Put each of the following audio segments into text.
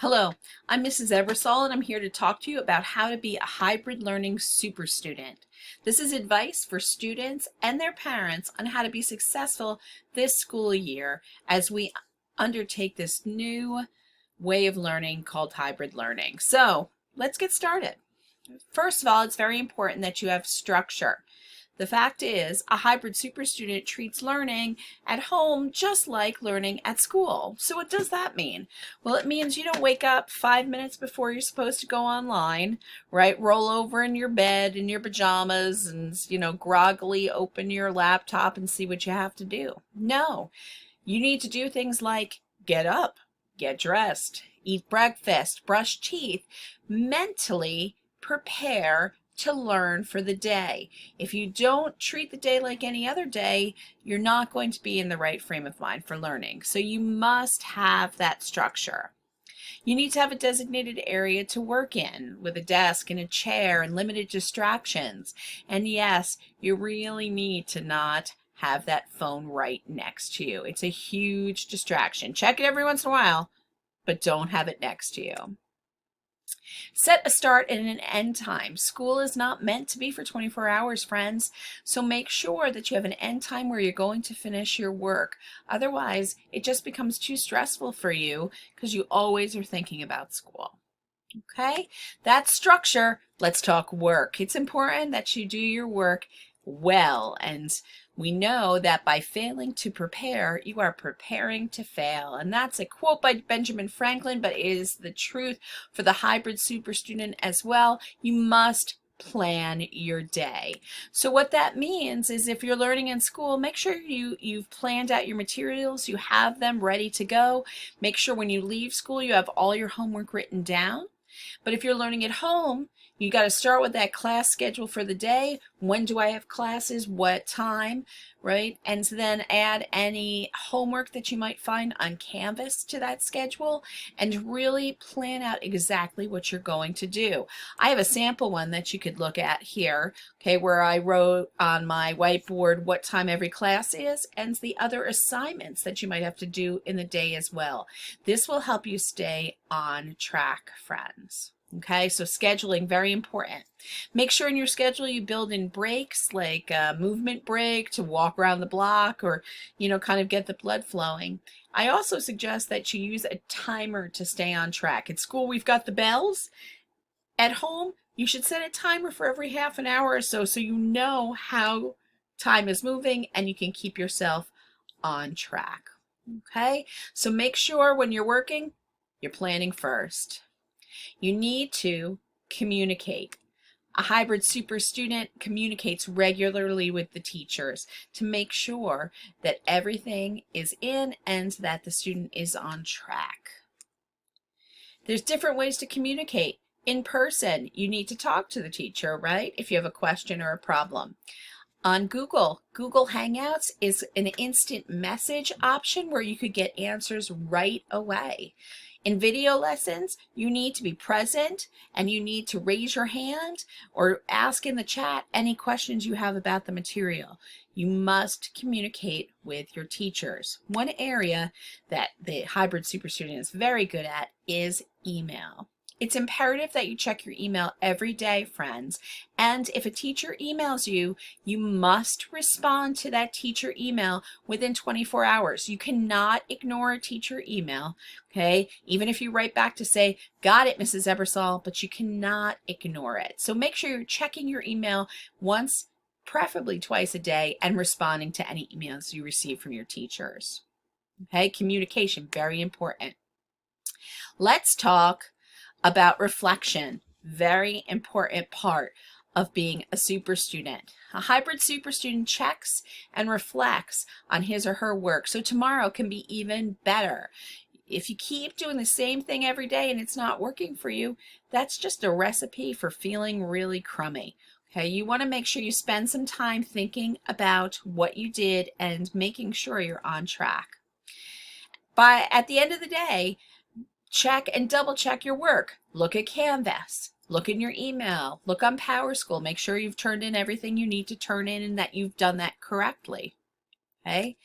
Hello, I'm Mrs. Ebersol and I'm here to talk to you about how to be a hybrid learning super student. This is advice for students and their parents on how to be successful this school year as we undertake this new way of learning called hybrid learning. So let's get started. First of all, it's very important that you have structure. The fact is, a hybrid super student treats learning at home just like learning at school. So what does that mean? Well, it means you don't wake up 5 minutes before you're supposed to go online, right? Roll over in your bed in your pajamas and, groggily open your laptop and see what you have to do. No, you need to do things like get up, get dressed, eat breakfast, brush teeth, mentally prepare to learn for the day. If you don't treat the day like any other day, you're not going to be in the right frame of mind for learning. So you must have that structure. You need to have a designated area to work in with a desk and a chair and limited distractions. And yes, you really need to not have that phone right next to you. It's a huge distraction. Check it every once in a while, but don't have it next to you. Set a start and an end time. School is not meant to be for 24 hours, friends. So make sure that you have an end time where you're going to finish your work. Otherwise, it just becomes too stressful for you because you always are thinking about school. Okay, that's structure. Let's talk work. It's important that you do your work well, and we know that by failing to prepare, you are preparing to fail. And that's a quote by Benjamin Franklin, but it is the truth for the hybrid super student as well. You must plan your day. So what that means is if you're learning in school, make sure you've planned out your materials, you have them ready to go. Make sure when you leave school, you have all your homework written down. But if you're learning at home, you got to start with that class schedule for the day. When do I have classes? What time? Right? And then add any homework that you might find on Canvas to that schedule and really plan out exactly what you're going to do. I have a sample one that you could look at here, okay, where I wrote on my whiteboard what time every class is and the other assignments that you might have to do in the day as well. This will help you stay on track, friends. Okay, so scheduling, very important. Make sure in your schedule you build in breaks like a movement break to walk around the block or, kind of get the blood flowing. I also suggest that you use a timer to stay on track. At school, we've got the bells. At home, you should set a timer for every half an hour or so you know how time is moving and you can keep yourself on track. Okay, so make sure when you're working, you're planning first. You need to communicate. A hybrid super student communicates regularly with the teachers to make sure that everything is in and that the student is on track. There's different ways to communicate. In person, you need to talk to the teacher, right? If you have a question or a problem. On Google Hangouts is an instant message option where you could get answers right away. In video lessons, you need to be present and you need to raise your hand or ask in the chat any questions you have about the material. You must communicate with your teachers. One area that the hybrid super student is very good at is email. It's imperative that you check your email every day, friends. And if a teacher emails you, you must respond to that teacher email within 24 hours. You cannot ignore a teacher email, okay? Even if you write back to say, got it, Mrs. Ebersol, but you cannot ignore it. So make sure you're checking your email once, preferably twice a day, and responding to any emails you receive from your teachers. Okay, communication, very important. Let's talk about reflection, very important part of being a super student. A hybrid super student checks and reflects on his or her work so tomorrow can be even better. If you keep doing the same thing every day and it's not working for you, that's just a recipe for feeling really crummy. Okay, you want to make sure you spend some time thinking about what you did and making sure you're on track. At the end of the day, check and double check your work. Look at Canvas. Look in your email. Look on PowerSchool. Make sure you've turned in everything you need to turn in and that you've done that correctly. Okay?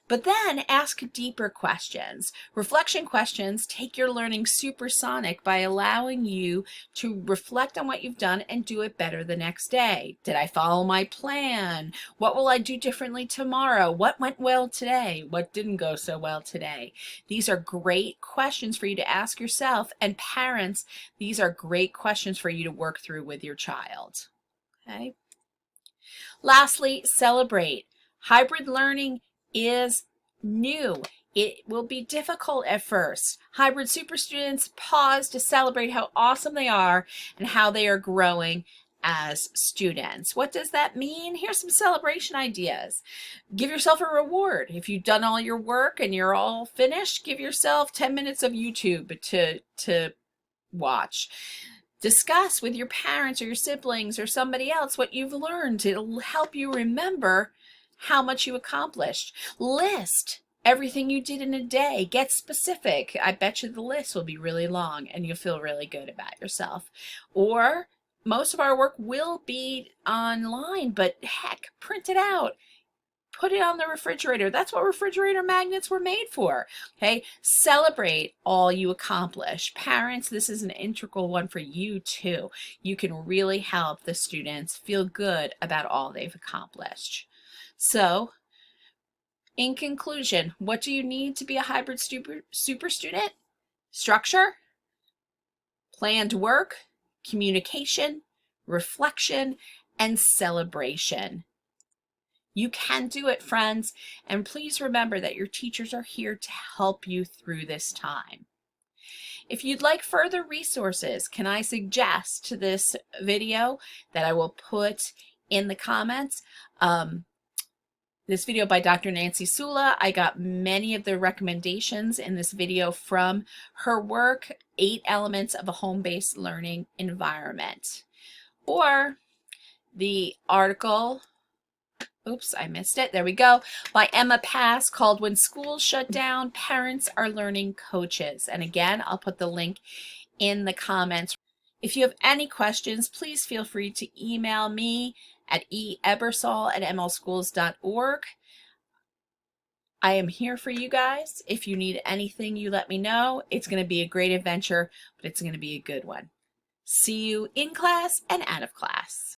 But then ask deeper questions. Reflection questions take your learning supersonic by allowing you to reflect on what you've done and do it better the next day. Did I follow my plan? What will I do differently tomorrow? What went well today? What didn't go so well today? These are great questions for you to ask yourself, and parents, these are great questions for you to work through with your child. Okay? Lastly, celebrate. Hybrid learning is new. It will be difficult at first. Hybrid super students pause to celebrate how awesome they are and how they are growing as students. What does that mean? Here's some celebration ideas. Give yourself a reward. If you've done all your work and you're all finished, give yourself 10 minutes of YouTube to watch. Discuss with your parents or your siblings or somebody else what you've learned. It'll help you remember how much you accomplished. List everything you did in a day. Get specific. I bet you the list will be really long and you'll feel really good about yourself. Or most of our work will be online, but heck, print it out. Put it on the refrigerator. That's what refrigerator magnets were made for. Okay, celebrate all you accomplish. Parents, this is an integral one for you too. You can really help the students feel good about all they've accomplished. So, in conclusion, what do you need to be a hybrid super student? Structure, planned work, communication, reflection, and celebration. You can do it, friends, and please remember that your teachers are here to help you through this time. If you'd like further resources, can I suggest to this video that I will put in the comments? This video by Dr. Nancy Sulla. I got many of the recommendations in this video from her work, 8 Elements of a Home-Based Learning Environment. Or the article, oops, I missed it. There we go. By Emma Pass, called When Schools Shut Down, Parents Are Learning Coaches. And again, I'll put the link in the comments. If you have any questions, please feel free to email me at ebersol@mlschools.org. I am here for you guys. If you need anything, you let me know. It's going to be a great adventure, but it's going to be a good one. See you in class and out of class.